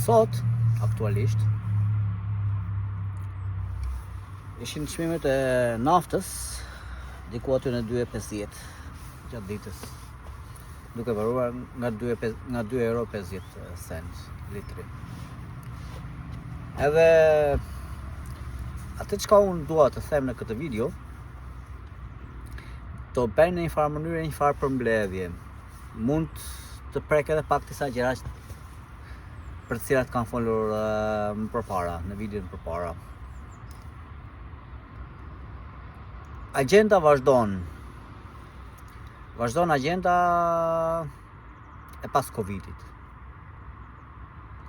Sot, aktualisht, ishin çmimet e naftës, diku aty në 2.50 gjatë ditës, duke varuar nga 2,50 € litri. Edhe atë çka unë dua të them në këtë video, të bëj në një farë mënyrë një farë përmbledhje. Mund të prek edhe pak disa gjëra për të cilat kanë folur më përpara, në videon më përpara. Agjenda vazhdon agjenda e pas Covidit.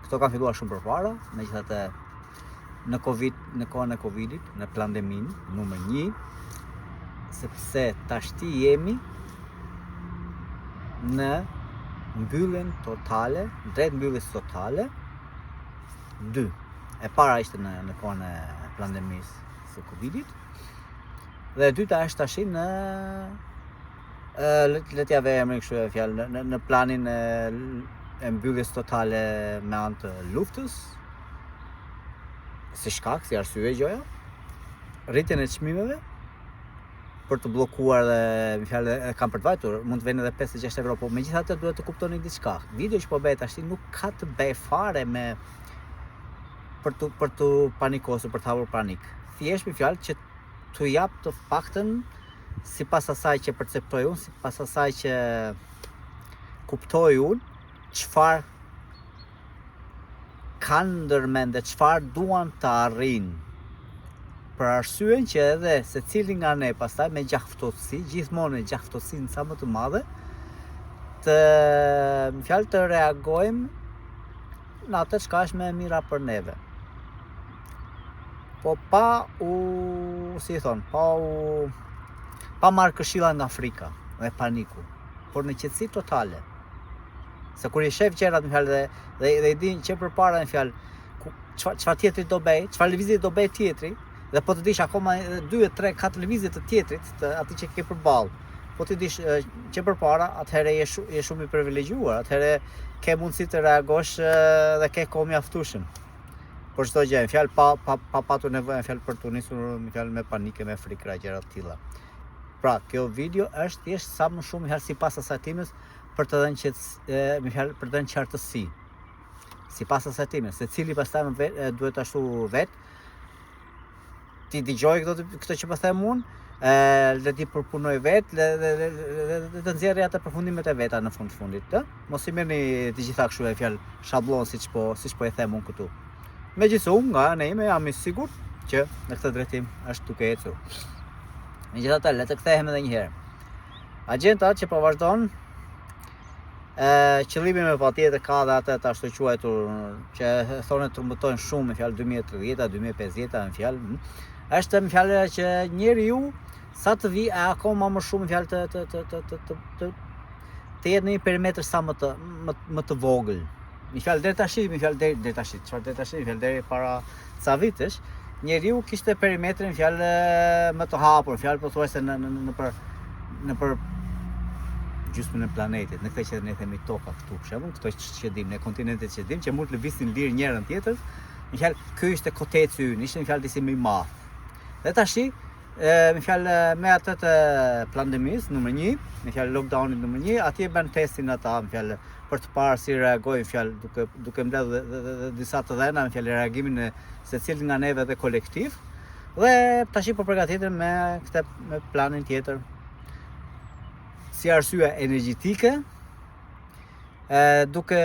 Këto kanë filluar shumë përpara, megjithatë në kohën e Covidit, në pandeminë numër 1, sepse tashti jemi në mbylljen totale, drejt mbylljes totale 2. E para ishte në kohën e pandemisë së Covidit, dhe e dyta është tash në le t'ja vëmë kështu fjalë në planin e mbylljes totale me anë të luftës, si shkak, si arsye gjoja, rritjen e çmimeve për të bllokuar dhe fjalë kanë për të vajtur, mund të vjen edhe 5-6 €, por megjithatë duhet të kuptoni diçka. Video që po bëhet tash nuk ka të bëjë fare me për të panikosur, për të hapur panik. Thjesht me fjalë që t'u jap të paktën sipas asaj që perceptoj unë, sipas asaj që kuptoj unë, çfarë kanë ndërmend dhe çfarë duan të arrijnë. Për arsyen që edhe secili nga ne pastaj me gjaftësi, gjithmonë me gjaftësinë sa më të madhe, të reagojmë në atë çka është më e mira për neve. Po pa marrë këshilla nga frika dhe paniku, por në qetësi totale. Se kur i shef gjërat në fjalë dhe i din që përpara në fjalë çfarë tjetri do bëj, çfarë lëvizje do bëj tjetri, dhe po të dish akoma 2, 3, 4 lëvizje të tjetrit, të atij që ke përballë. Po ti dish që përpara, atëherë je shumë i privilegjuar, atëherë ke mundësi të reagosh dhe ke kohë mjaftueshëm. Por çdo gjë, në fjalë pa patur nevojë në fjalë për të nisur në fjalë me panike, me frikë, gjëra të tilla. Pra, kjo video është thjesht sa më shumë fjalë sipas asaj timës për të dhënë qartësi. Sipas asaj timës, secili pastaj duhet ashtu vetë ti dëgjoj këto që po them unë, le ti përpunoj vetë, dhe të nxjerrë atë përfundimet e veta në fundit, ë? Mos i merrni të gjitha kështu e fjalë shabllon siç po e them unë këtu. Megjithëse unë nga ana ime jam i sigurt që në këtë drejtim është duke ecur. Megjithatë, le të kthehemi edhe një herë. Agjenda që po vazhdon, qëllimi me patjetër ka dhe atë të ashtu quajtur që thonë trumbëtojnë shumë në fjalë 2030, 2050 në fjalë, është në fjalë që njeriu sa të vi akoma më shumë në fjalë të jetë në një perimetër sa më të vogël. Në fjalë deri tash, deri para ca vitesh, njeriu kishte perimetrin në fjalë më të hapur, në fjalë pothuajse nëpër gjysmën e planetit, në këtë që ne themi toka këtu, për shembull, këto që dim, në kontinentet që dim, që mund të lëvizin lirë njërin tjetër, në fjalë ky ishte koteci ynë, ishte në fjalë disi më i madh. Dhe tash, në fjalë me atë të pandemisë numër 1, në fjalë lockdownit numër 1, atje bën testin ata, në fjalë për të parë si reagojnë, në fjalë duke mbledhur dhe disa të dhëna, në fjalë reagimin e secilit nga neve dhe kolektiv. Dhe tash po përgatiten me planin tjetër. Si arsye energjetike, duke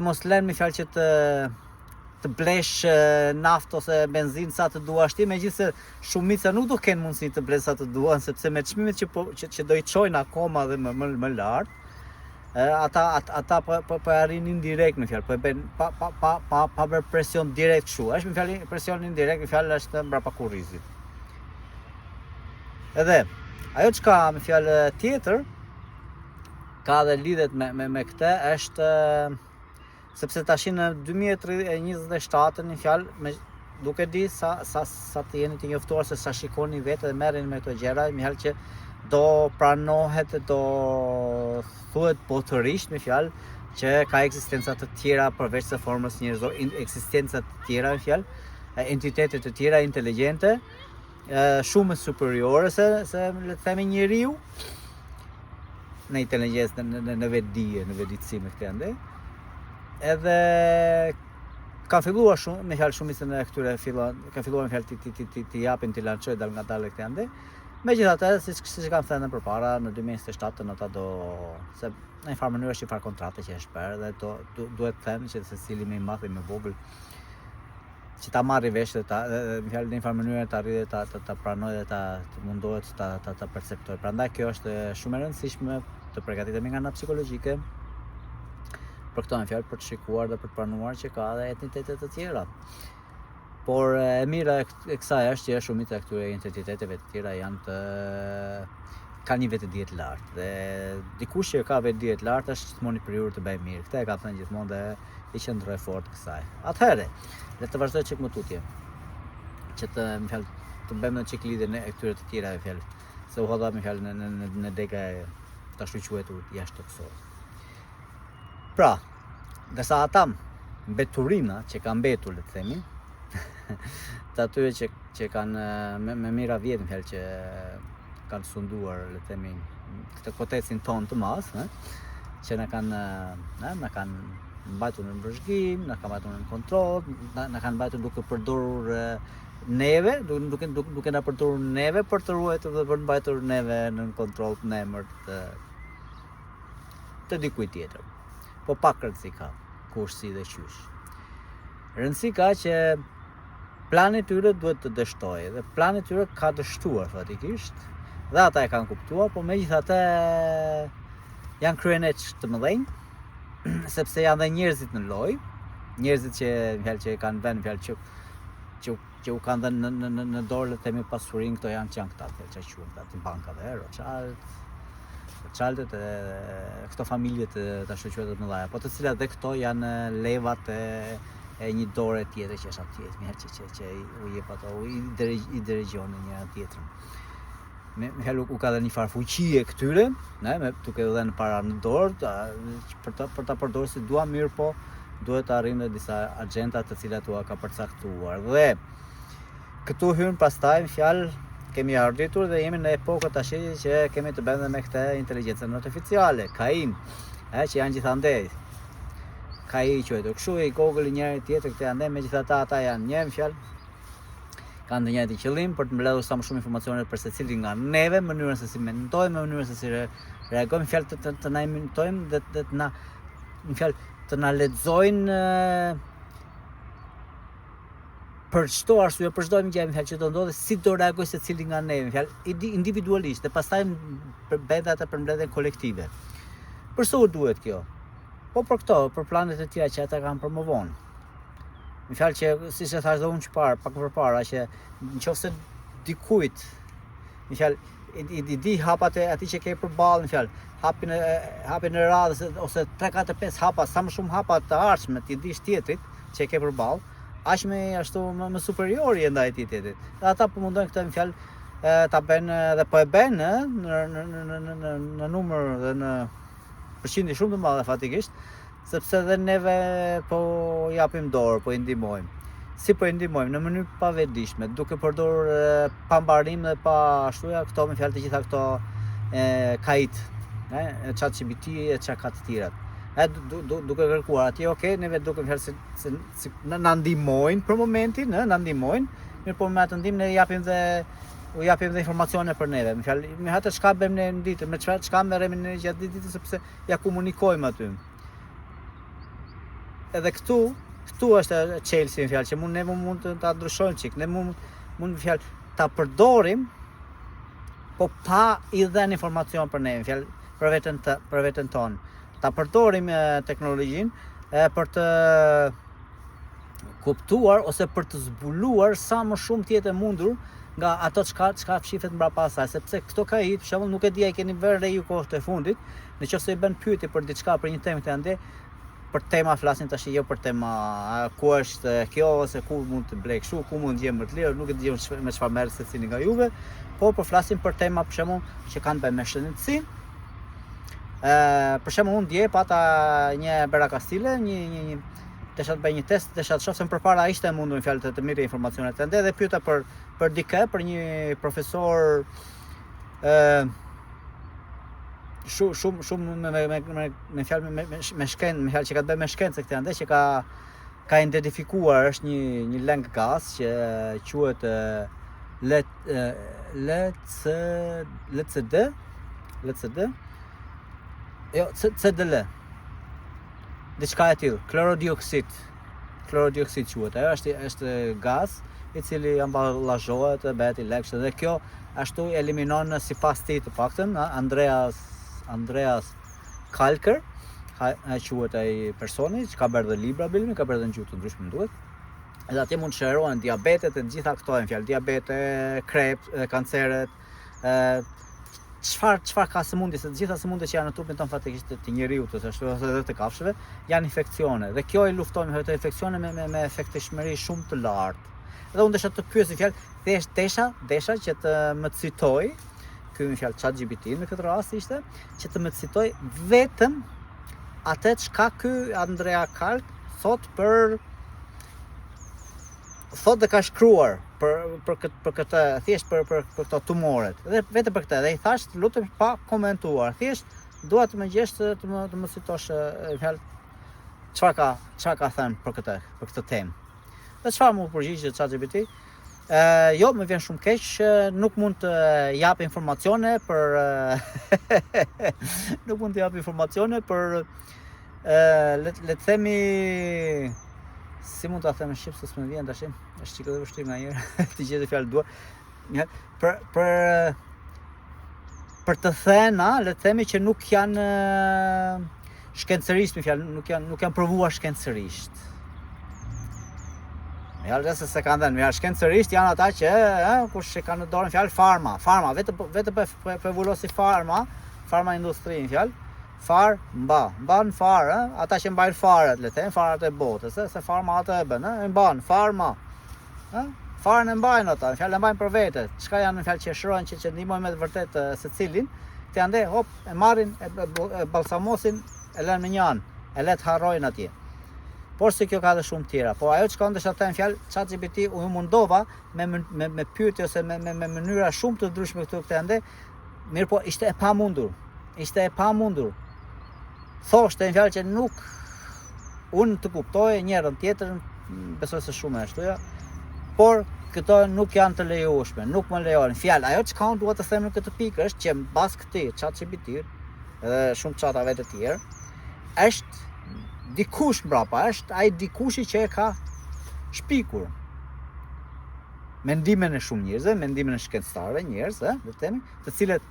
mos lënë me fjalë që të blesh naftë ose benzinë sa të duash ti, megjithëse shumica nuk do kenë mundësi të blenë sa të duan, sepse me çmimet që do i çojnë akoma dhe më lart, ata po arrin indirekt në fjalë, po e bën pa bërë presion direkt kështu. Është me fjalë presion indirekt, në fjalë është mbrapa kurrizit. Edhe ajo çka me fjalë tjetër ka dhe lidhet me këtë është sepse tash në 2027 në fjalë duke di sa të jeni të njoftuar se sa shikoni vetë dhe merreni me këto gjëra, më halë që do pranohet, do thuhet botërisht me fjalë që ka ekzistenca të tjera përveç së formës njerëzore, ekzistenca të tjera në fjalë, entitete të tjera inteligjente, shumë superiore se le të themi njeriu në inteligjencë, në vetdije, në vetëdijësi me këtë ende. Edhe ka filluar shumë me fjalë shumicën e këtyre ka filluar me fjalë ti japin ti lançojë dal nga dalë këtë ende. Megjithatë, siç kam thënë përpara, në 2027 ata do se në një farë mënyrë është një farë kontrate që është bërë dhe duhet të them që secili më i madh dhe më vogël që ta marrë vesh dhe më fjalë në një farë mënyrë të arrijë ta pranojë dhe të mundohet ta perceptojë. Prandaj kjo është shumë e rëndësishme të përgatitemi nga ana psikologjike për këto në fjalë, për të shikuar dhe për të pranuar që ka edhe entitete të tjera. Por e mira e kësaj është që shumica e këtyre entiteteve të tjera janë ka një vetëdije të lartë dhe dikush që ka vetëdije të lartë është gjithmonë i prirur të bëjë mirë. Këtë e ka thënë gjithmonë dhe i qëndroi fort kësaj. Atëherë, le të vazhdoj çik më tutje. Që të më fjalë të bëjmë një çik lidhje në këtyre të tjera më fjalë. Se u hodha më fjalë në dega e tash u quetur jashtë toksor. Pra, ndërsa ata mbeturina që kanë mbetur, le të themi, të atyre që kanë me mira vjet në fjalë që kanë sunduar, le të themi, këtë kotecin ton të madh, që na kanë mbajtur në vëzhgim, na kanë mbajtur në kontroll, na kanë mbajtur duke përdorur neve, duke na përdorur neve për të ruajtur dhe për të mbajtur neve në kontroll në emër të dikujt tjetër. Po pak rëndësi ka, kush, si dhe qysh. Rëndësi ka që plani tyre duhet të dështojë dhe plani tyre ka dështuar fatikisht dhe ata e kanë kuptuar, po megjithatë janë kryeneç të mëdhenj, sepse janë dhe njerëzit në lojë, njerëzit që kanë vënë që u kanë dhënë në dorë le të themi pasurinë, këto janë këta që quhen të bankave, Rothschildet e këto familje të shoqërave të mëdha, po të cilat dhe këto janë levat e një dore tjetër që është atje, që u jep ato, i dirigjon në njëra tjetrën. Me u ka dhe një farë fuqie këtyre, duke dhe në para në dorë, për ta përdorur si dua, mirë po duhet të arrijnë disa agenda të cilat u ka përcaktuar. Dhe këtu hyn pastaj në fjalë kemi arritur dhe jemi në epokën tash që kemi të bëjmë me këtë inteligjencën artificiale, KI, që janë gjithandej. KI quhet kështu, i Google njëri tjetër këtë janë, megjithatë ata janë një fjalë, kanë të njëjtin qëllim për të mbledhur sa më shumë informacione për secilin nga neve, mënyrën se si mendojmë, mënyrën se si reagojmë, fjalë të na imitojmë dhe të na, në fjalë, të na lexojnë për çdo arsye, për çdo gjë që do ndodhë, si do reagojë secili nga neve, fjalë individualisht dhe pastaj bëhet ata për mbledhjen kolektive. Për sa u duhet kjo? Po për këto, për planet e tjera që ata kanë promovon. Në fjalë që, siç e thash dhe unë pak përpara, që nëse dikujt, në fjalë, i di hapat e atij që ke përballë, në fjalë, hapin e radhës ose 3-4-5 hapa, sa më shumë hapa të ardhshme ti dish tjetrit që ke përballë, aq më superiori ndaj atij tjetrit. Dhe ata po mundojnë këtë, në fjalë, ta bëjnë dhe po e bëjnë në numër dhe në përqindje shumë të madhe fatikisht, sepse dhe neve po japim dorë, po i ndihmojmë. Si po i ndihmojmë? Në mënyrë pa vetëdijshme, duke përdorur pa mbarim dhe pa ashtuja këto me fjalë të gjitha këto KI-t, ChatGPT e çka të tjerat. Duke kërkuar atje, okay, neve duke fjalë se na ndihmojnë për momentin, na ndihmojnë, mirë po me atë ndihmë ne u japim dhe informacione për neve. Me fjalë, me atë çka bëjmë ne në ditë, me çka merremi ne gjatë ditës, sepse ja komunikojmë aty. Edhe këtu është Chelsea, në fjalë, që ne mund ta ndryshojmë çik, ne mund fjalë ta përdorim, po pa i dhënë informacion për ne, në fjalë për veten tonë. Ta përdorim teknologjinë për të kuptuar ose për të zbuluar sa më shumë të jetë mundur nga ato çka fshifet mbrapa asaj, sepse këto KI, për shembull, nuk e di, ai keni vënë re ju kohët e fundit, nëse i bën pyetje për diçka, për një temë të ande, për tema flasin tash, jo për tema ku është kjo ose ku mund të blej kështu, ku mund të jem më të lirë, nuk e di me çfarë merr secili nga juve, por flasim për tema për shembull që kanë bën me shëndetësinë, Për shembull unë dje pata një berakastile, desha të bëj një test, desha të shoh se përpara ishte mundur në fjalë të mirë informacionet ende dhe pyeta për dikë, për një profesor shumë me fjalë me shkencë, me fjalë që ka të bëjë me shkencë këtë ende që ka identifikuar është një lëng gaz që quhet LCD, jo, CDL. Diçka e tillë, klorodioksid quhet. Ajo është gaz i cili amballazhohet, bëhet i lagshëm dhe kjo ashtu eliminon sipas tij të paktën Andreas Kalker, quhet ai personi që ka bërë dhe libra bilmi, ka bërë dhe në gjuhë të ndryshme duhet. Edhe atje mund të shërohen diabetet e gjitha këto, në fjalë diabete, krep, kanceret, çfarë ka sëmundje, se të gjitha sëmundjet që janë në trupin tonë fatikisht të njeriut ose edhe të kafshëve janë infekcione dhe kjo i lufton me këto infekcione me efektishmëri shumë të lartë. Dhe unë desha të pyes në fjalë, thjesht desha që të më citoj, ky në fjalë ChatGPT në këtë rast ishte, që të më citoj vetëm atë çka ky Andrea Kalk thot dhe ka shkruar për këtë, thjesht për këto tumoret. Dhe vetëm për këtë, dhe i thash, lutem pa komentuar. Thjesht dua të më gjesh të më citosh fjalë çfarë ka thënë për këtë temë. Dhe çfarë më përgjigj ChatGPT? Jo, më vjen shumë keq, nuk mund të jap informacione për le të themi, si mund ta them në shqip se s'më vjen tash, është çike vështirë nganjëherë të gjej fjalë dua. Për të thëna, le të themi që nuk janë shkencërisht, nuk janë provuar shkencërisht. Ja, se kanë dhënë, shkencërisht janë ata që kush e kanë në dorë fjalë farma, vetëm për evoluosi farma industri në fjalë. Mban farë, ata që mbajnë farët, le të thënë, farët e botës, se farma atë e bën, e mban farma. Farën e mbajnë ata, në fjalë e mbajnë për vete. Çka janë në fjalë që shërojnë që ndihmojnë me të vërtet secilin, të ande hop e marrin, e balsamosin, e lënë në një anë, e le të harrojnë atje. Por se kjo ka dhe shumë tjera. Po ajo çka ndesha të them fjalë ChatGPT u mundova me pyetje ose me mënyra shumë të ndryshme këtë ande. Mirë, po ishte e pamundur. Thoshte në fjalë që nuk unë të kuptoj njërën tjetërën, besoj se shumë e ashtu, por këto nuk janë të lejueshme, nuk më lejohen. Fjalë, ajo çka unë dua të them në këtë pikë është që mbas këtij ChatGPT edhe shumë çatave të tjerë, është dikush mbrapa, është ai dikushi që e ka shpikur mendimin e shumë njerëzve, mendimin e shkencëtarëve, njerëz, le të themi, të cilët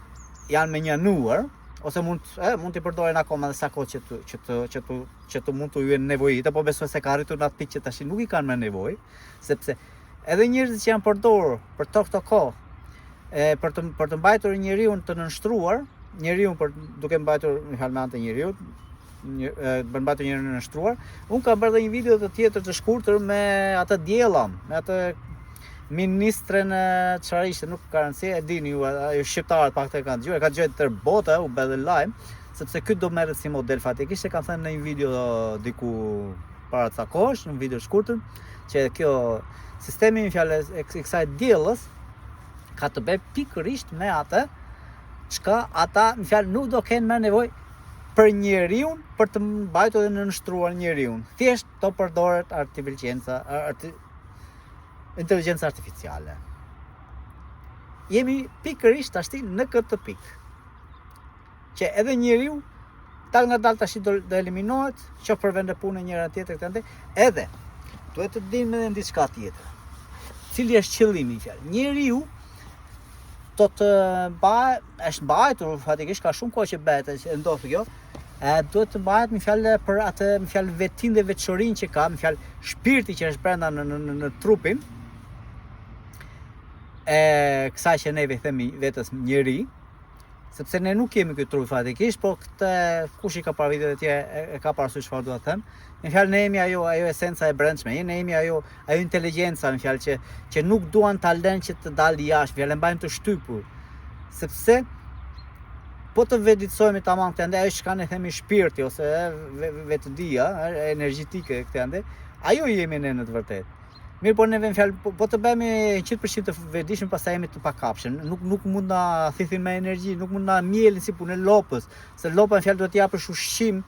janë menjanuar ose mund t'i përdoren akoma dhe sa kohë që të mund të ju nevojitë, po besoj se ka arritur në atë pikë që tash nuk i kanë më nevojë, sepse edhe njerëzit që janë përdorur për këto kohë për të mbajtur njeriu të nënshtruar, duke mbajtur në halmante njeriu, për mbajtur njeriu të nënshtruar, unë kam bërë dhe një video të tjetër të shkurtër me atë diellam, me atë ministren çfarë ishte, nuk ka rëndësi, e dini ju, shqiptarët pak të kanë dëgjuar, ka dëgjuar tër bota, u bë dhe lajm, sepse ky do merret si model fatikisht, e kanë thënë në një video diku para ca kohësh, në një video shkurtër, që kjo sistemi në fjalë e kësaj diellës ka të bëjë pikërisht me atë çka ata në fjalë nuk do kenë më nevojë për njeriu, për të mbajtur dhe nënshtruar njeriu. Thjesht do përdoret inteligencë artificiale. Jemi pikërisht tash në këtë pikë. Që edhe njeriu tal nga dal tash do eliminohet, qoftë për vende pune njëra tjetër këtë, edhe duhet të dimë edhe diçka tjetër. Cili është qëllimi i fjalë? Njeriu do të është mbajtur fatikisht ka shumë kohë që bëhet që ndodh kjo. Duhet të mbahet me fjalë për atë me fjalë vetin dhe veçorinë që ka, me fjalë shpirti që është brenda në trupin e kësaj që neve themi vetës njeri, sepse ne nuk kemi këtë trup fatikisht, po këtë kush i ka parë videot e tjera e ka parasysh çfarë dua të them. Në fjalë ne jemi ajo esenca e brendshme, ne jemi ajo inteligjenca, në fjalë që nuk duan ta lënë që të dalë jashtë, fjalë mbajmë të shtypur. Sepse po të vetëdijsojmë tamam këtë ende, ajo që ne themi shpirti ose vetëdia, energjetike këtë ende, ajo jemi ne në të vërtetë. Mirë, po neve në fjalë, po të bëhemi 100% të vetëdijshëm, pastaj jemi të pakapshëm. Nuk mund na thithin me energji, nuk mund na mielin si punë lopës, se lopa në fjalë duhet të japësh ushqim.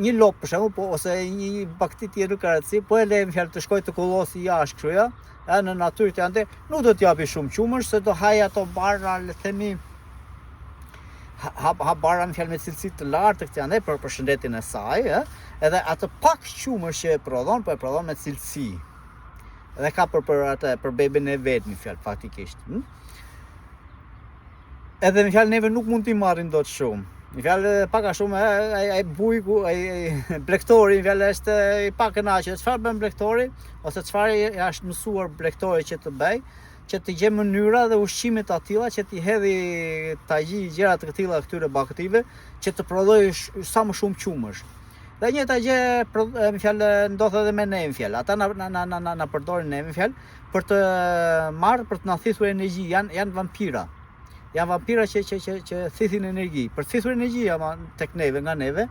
Një lopë për shembull, po ose një bakti tjetër ka rëndësi, po e le në fjalë të shkojë të kollosi jashtë kështu ja, në natyrë të ande, nuk do të japi shumë qumësh, se do haj ato barra, le të themi, ha barra në fjalë me cilësi të lartë këtë ande për shëndetin e saj, edhe atë pak qumësh që e prodhon, po e prodhon me cilësi. Edhe ka për bebin e vet në fjalë faktikisht. Edhe në fjalë neve nuk mund t'i marrim dot shumë. Në fjalë pak a shumë ai bujku, ai blegtori në fjalë është i pak kënaqur. Çfarë bën blegtori ose çfarë është mësuar blegtori që të bëj, që të gjej mënyra dhe ushqime të tilla që t'i hedhi tagji gjëra të tilla këtyre baktive që të prodhojë sa më shumë qumësh. Dhe njëjta gjë në fjalë ndodh edhe me ne në fjalë. Ata na përdorin ne në fjalë për të marrë, për të na thithur energji, janë vampira. Janë vampira që thithin energji. Për të thithur energji tek neve, nga neve,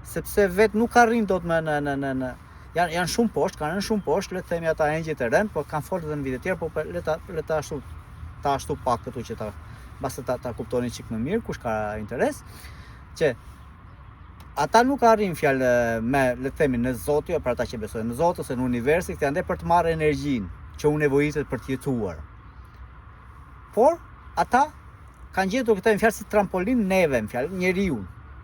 sepse vetë nuk arrin dot me janë shumë poshtë, kanë rënë shumë poshtë, le të themi ata engjëjt e rënd, po kanë folur edhe në vite të tjera, po le ta ashtu pak këtu që basta ta kuptoni çik më mirë, kush ka interes, që ata nuk arrin fjalë me, le të themi, në Zoti, për ata që besojnë në Zot ose në univers, këtë ande për të marrë energjinë që u nevojitet për të jetuar. Por ata kanë gjetur këtë në fjalë si trampolin neve, në fjalë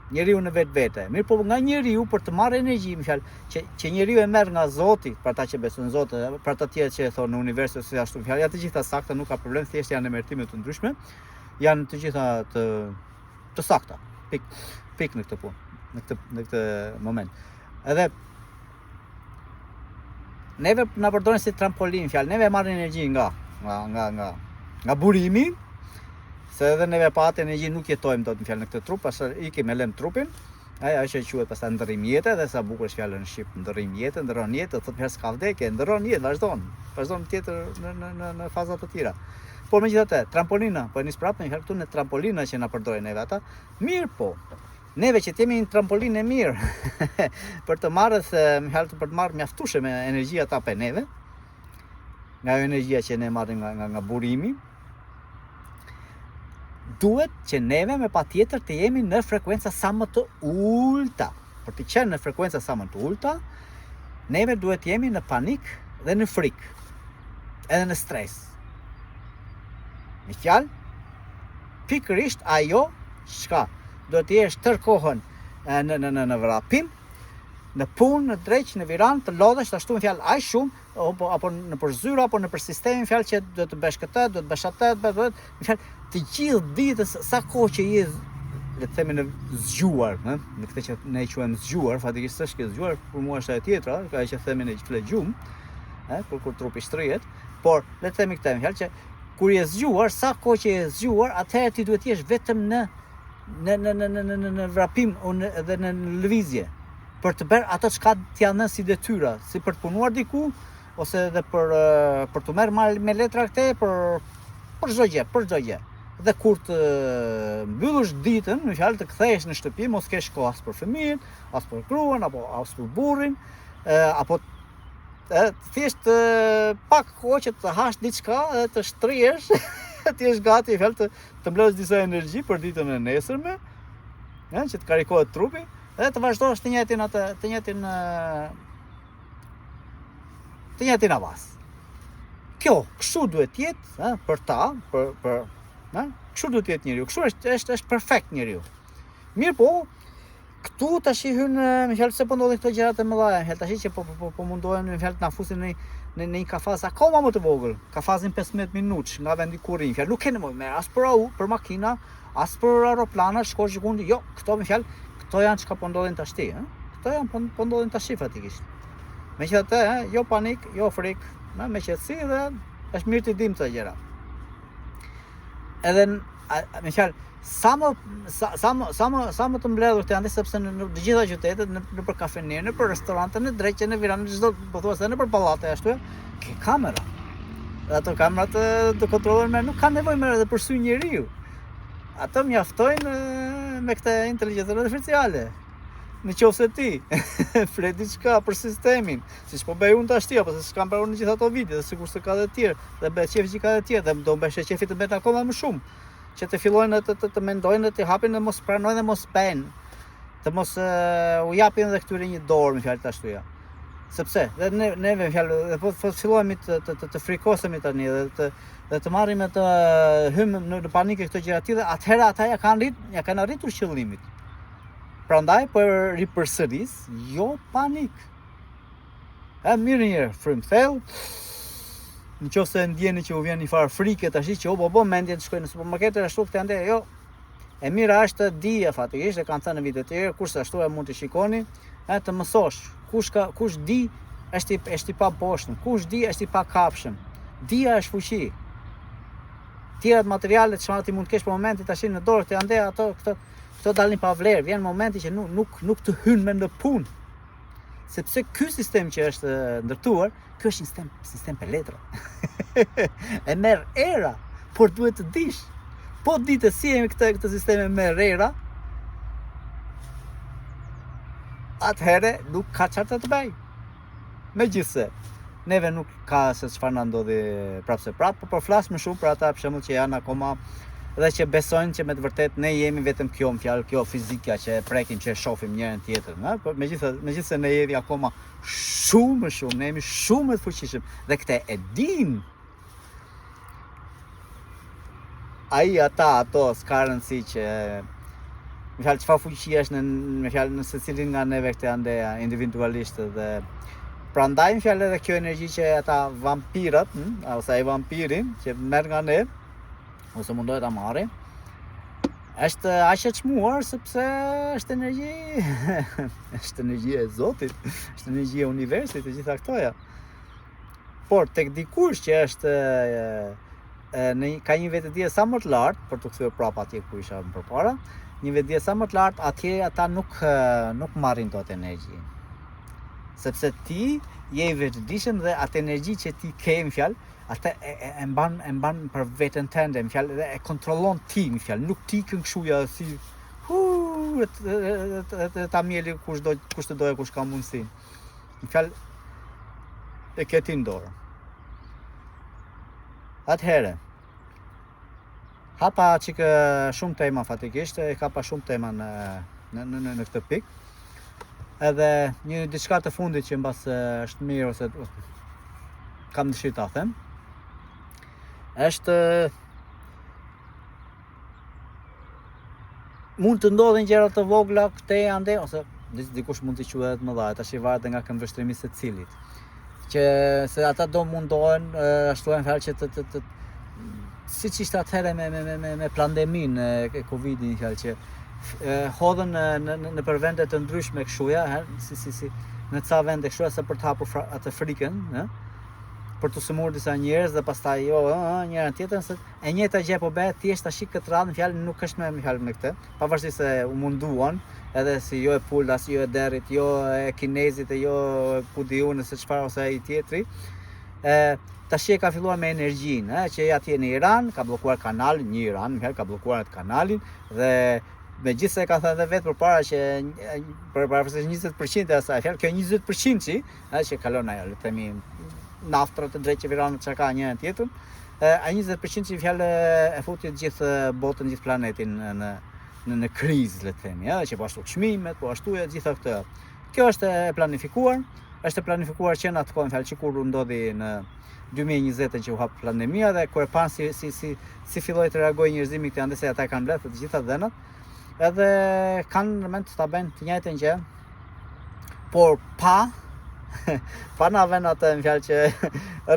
njeriu në vetvete. Mirë, po nga njeriu për të marrë energji, në fjalë që njeriu e merr nga Zoti, për ata që besojnë në Zot, për ata tjerë që e thonë në univers ose ashtu, fjalë, janë të gjitha sakta, nuk ka problem, thjesht janë emërtime të ndryshme, janë të gjitha të sakta. Pik në këtë punë, në këtë moment. Edhe neve na përdorin si trampolin, fjalë, neve marrin energji nga burimi. Se edhe neve pa atë energji nuk jetojmë dot në fjalë në këtë trup, pastaj ikim e lëm trupin. Ajo që quhet pastaj ndërrim jetë, dhe sa bukur është fjala në shqip, ndërrim jetë, ndërron jetë, thotë fjalë s'ka vdekje, ndërron jetë, vazhdon tjetër në faza të tjera. Por megjithatë, trampolina, po nis prapë në këtu në trampolina që na përdorin neve ata. Mirë po. Neve që jemi një trampolinë e mirë për të marrë për të marrë mjaftueshme me energjia ata pe neve. Nga ajo energjia që ne marrim nga burimi, duhet që neve me patjetër të jemi në frekuenca sa më të ulta. Për të qenë në frekuenca sa më të ulta, neve duhet të jemi në panik dhe në frikë, edhe në stres. Me fjalë, pikërisht ajo çka do të jesh tërë kohën në vrapim, në punë, në dreq, në viran, të lodhesh ashtu në fjalë aq shumë, apo në përzyra, apo në përsistemin fjalë që do të bësh këtë, do të bësh atë, në fjalë të gjithë ditën, sa kohë që je, le të themi, në zgjuar, në këtë që ne e quajmë zgjuar, fatikisht s'është kjo zgjuar, për mua është ajo tjetra, ajo që themi në fjalë gjumë, kur trupi shtrihet, por le të themi këtë në fjalë që kur je zgjuar, sa kohë që je zgjuar, atëherë ti duhet të jesh vetëm në vrapim dhe në lëvizje, për të bërë ato çka t'janë si detyra, si për të punuar diku, ose edhe për të merr me letra këtë, për çdo gjë. Dhe kur të mbyllësh ditën, në fjalë të kthehesh në shtëpi, mos kesh kohë as për fëmijën, as për gruan, apo as për burrin, apo thjesht pak kohë që të hash diçka, të shtrihesh, ti je gati fjalë të mbledhësh disa energji për ditën e nesërme, që të karikohet trupi, dhe të vazhdosh të njëjtin avas. Kjo, kështu duhet të jetë për ta, kështu duhet të jetë njeriu, kështu është perfekt njeriu. Mirë po, këtu tash hyn në fjalë se po ndodhin këto gjërat e mëdha, fjalë tash që po mundohen në fjalë të na fusin në një kafaz akoma më të vogël, kafazin 15 minutë nga vendi ku rrin, fjalë nuk ke nevojë me as për makina, as për aeroplana, shkosh gjikundi, jo, këto me fjalë, këto janë çka po ndodhin tash ti, këto janë po ndodhin tash fatikisht. Megjithatë, jo panik, jo frikë, me qetësi dhe është mirë të dim këto gjëra. Edhe me fjalë, sa më të mbledhur të janë, sepse në të gjitha qytetet, në për kafenerë, në për restorante, në dreqe, në viranë, në çdo, pothuajse në për pallate ashtu, ke kamera. Dhe ato kamerat të kontrollojnë nuk ka nevojë më edhe për sy njeriu. ato mjaftojnë me këtë inteligjencën artificiale. Në qoftë se ti flet diçka për sistemin, siç po bëj unë tash, apo se s'kam bërë në gjithë ato vite, sigurisht se ka edhe të tjerë, dhe bëhet qefi që ka edhe të tjerë, dhe do bësh qefi të bëhet akoma më shumë, që të fillojnë të mendojnë, të hapin dhe mos pranojnë dhe mos bëjnë, të mos u japin edhe këtyre një dorë, me fjalë të ashtuja. Sepse dhe neve fjalë, dhe po fillojmë të frikosemi tani dhe të marrim të hymë në panike këto gjëra të tilla, atëherë ata ja kanë arritur qëllimit. Prandaj po ripërsëris, jo panik. Mirë njërë, frymë thellë, në qoftë se ndjeni që u vjen një farë frike tash që mendje të shkojnë në supermarkete ashtu këtë ande, jo. E mira është dija fatikisht, e kanë thënë në video të tjerë, kurse ashtu e mund të shikoni, të mësosh. Kush di është i pa poshtëm, kush di është i pa kapshëm. Dija është fuqi. Tjerat materialet që ti mund të kesh për momentin tash në dorë të ande, këto dalin pa vlerë, vjen momenti që nuk të hynë me në punë. Sepse ky sistem që është ndërtuar, ky është një sistem për letra. E merr era, por duhet të dish. Po ditë si jemi këtë sisteme merr era, atëherë nuk ka çfarë të bëj. Megjithse, neve nuk ka se çfarë na ndodhi prapë, por flas më shumë për ata për shembull që janë akoma dhe që besojnë që me të vërtet ne jemi vetëm kjo fjalë, kjo fizika që e prekim, që e shohim njërin tjetrin, por megjithëse ne jemi akoma shumë, ne jemi shumë të fuqishëm dhe këtë e din. Ato s'ka rëndësi që me fjalë çfarë fuqi është në secilin nga neve këtë andeja individualisht dhe prandaj me fjalë edhe kjo energji që ata vampirat, ose ai vampirin që merr nga ne ose mundohet ta marrë, është aq e çmuar sepse është energji, është energjia e Zotit, është energjia e universit, të gjitha këtoja. Por tek dikush që është ka një vetëdije sa më të lartë, për të kthyer prapë atje ku isha më përpara, një vetëdije sa më të lartë, atje ata nuk marrin dot energji. Sepse ti je i vetëdijshëm dhe atë energji që ti ke në fjalë, ata e mban për veten tënde, më fjalë, dhe e kontrollon ti, më fjalë, nuk ti këngëshuja si ta mieli kush të doje, kush ka mundësi. Më fjalë, e ke ti në dorë. Atëherë, hapa çikë shumë tema fatikisht, e kapa shumë tema në këtë pikë. Edhe një diçka të fundit që mbas është mirë ose kam dëshirë ta them, është mund të ndodhin gjëra të vogla këtej ande ose dikush mund të quhet më dha, tash i varet nga këmbvështrimi i secilit. Që se ata do mundohen ashtu në fjalë që të siç ishte atëherë me pandeminë e Covidin, fjalë që hodhen në për vende të ndryshme këshuja, si në ca vende këshuja se për të hapur atë frikën, për të sëmurë disa njerëz dhe pastaj njëra tjetrën, se e njëjta gjë po bëhet thjesht tash këtë radhë, fjalë nuk është me fjalë me këtë, pavarësisht se u munduan, edhe si jo e Pulas, jo e Derit, jo e Kinezit, jo ku di unë se çfarë ose ai tjetri. Tash e ka filluar me energjinë, që atje në Iran ka bllokuar kanalin, një Iran, ka bllokuar atë kanalin dhe megjithëse ka thënë edhe vetë përpara që përparësisht 20% e asaj fjalë, kjo 20% që kalon ajo, le të themi naftrat të drejtë që Irani çka ka njërin tjetrën, ai 20% që fjalë e futi gjithë botën, gjithë planetin në krizë, le të themi, që po ashtu çmimet, po ashtu e gjitha këto. Kjo është e planifikuar, që në atë kohë fjalë që kur ndodhi në 2020 që u hap pandemia dhe kur e pan si filloi të reagojë njerëzimi këtu ande se ata kanë mbledhur të gjitha dhënat, edhe kanë mend ta bëjnë të njëjtën gjë, por pa na vënë atë në fjalë që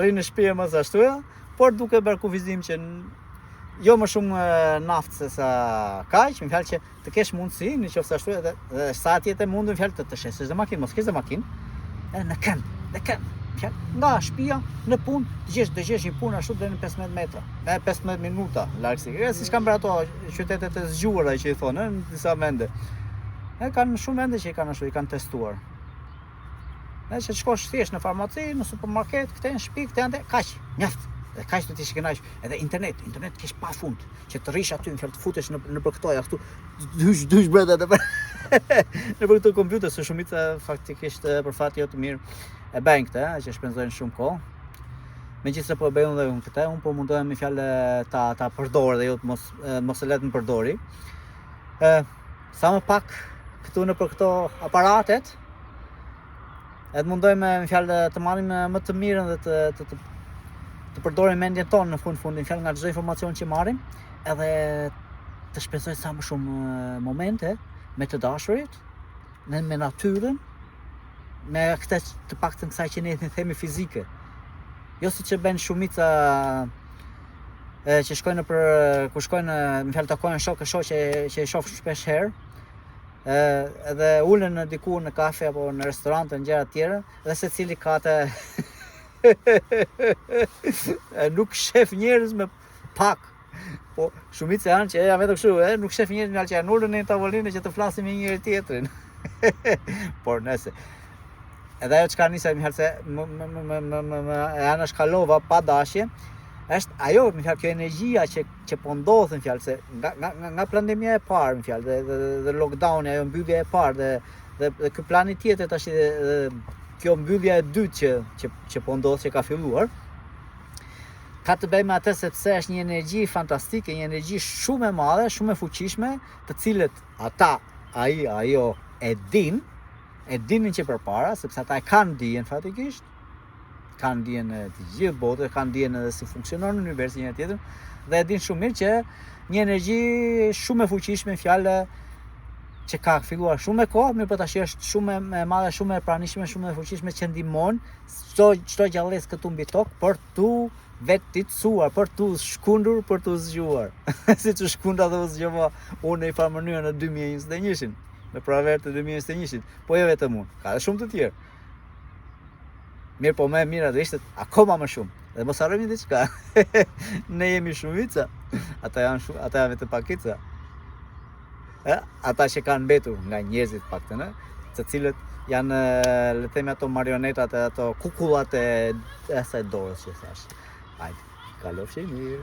rrinë në shtëpi më së ashtu, por duke bërë kufizim që jo më shumë naftë se sa kaq, në fjalë që të kesh mundësi, nëse ashtu edhe sa atje mundën fjalë të shesësh dhe makinë, mos kesh dhe makinë, edhe në kënd, nga shtëpia në punë, të gjesh një punë ashtu deri në 15 metra, 15 minuta largësi. Siç kanë bërë ato qytetet e zgjuara që i thonë në disa vende. Kanë shumë vende që i kanë ashtu, i kanë testuar. Që të shkosh thjesht në farmaci, në supermarket, këtej në shtëpi, këtej ande, kaq, mjaft. Dhe kaq të ish kënaq, edhe internet kesh pa fund, që të rish aty, në fjalë të futesh në për këtoja këtu, dysh brenda në për këto kompjuter, se shumica faktikisht për fat jo të mirë e bëjnë këtë, që shpenzojnë shumë kohë. Megjithëse po e bëjmë dhe unë këtë, unë po mundohem me fjalë ta përdor dhe jo të mos e let më përdori. Sa më pak këtu në për këto aparatet, edhe mundojmë me fjalë të marrim më të mirën dhe të përdorim mendjen tonë në fundin fjalë nga çdo informacion që marrim, edhe të shpenzojmë sa më shumë momente me të dashurit, me natyrën, me këtë të paktën kësaj që ne themi fizike. Jo siç e bën shumica që shkojnë kur shkojnë në fjalë takojnë shokë që e shoh shpesh herë, edhe ulen diku në kafe apo në restorante në gjëra të tjera, dhe secili ka atë nuk shef njerëz me pak. Po shumica janë që janë vetëm kështu, nuk shef njerëz me që janë ulur në tavolinë që të flasin me njëri tjetrin. Por nëse edhe ajo çka nisa më se ana shkalova pa dashje, është ajo më fjalë kjo energjia që po ndodh në fjalë se nga pandemia e parë në fjalë dhe lockdowni, ajo mbyllja e parë dhe ky plani tjetër tash kjo mbyllja e dytë që po ndodh, që ka filluar, ka të bëjë me atë sepse është një energji fantastike, një energji shumë e madhe, shumë e fuqishme, të cilët ajo e dinin që përpara, sepse ata e kanë dijen fatikisht, kanë dijen të gjithë botës, kanë dijen edhe si funksionon universi një tjetër, dhe e din shumë mirë që një energji shumë e fuqishme, fjalë që ka filluar shumë e kohë, mirë po tash është shumë e madhe, shumë e pranishme, shumë e fuqishme që ndihmon çdo gjallës këtu mbi tokë për tu vetëtitësuar, për tu shkundur, për tu zgjuar. Siç u shkunda dhe u zgjova unë në një farë mënyrë në 2021-shin, në praver të 2021-shin, po jo vetëm unë, ka dhe shumë të tjerë. Mirë po më e mira do ishte akoma më shumë. Dhe mos harrojmë diçka. Ne jemi shumica, ata janë vetëm pakica. Ata që kanë mbetur nga njerëzit paktën, të cilët janë le të themi ato marionetat e ato kukullat e asaj dorës që thash. Hajde, kalofshi mirë.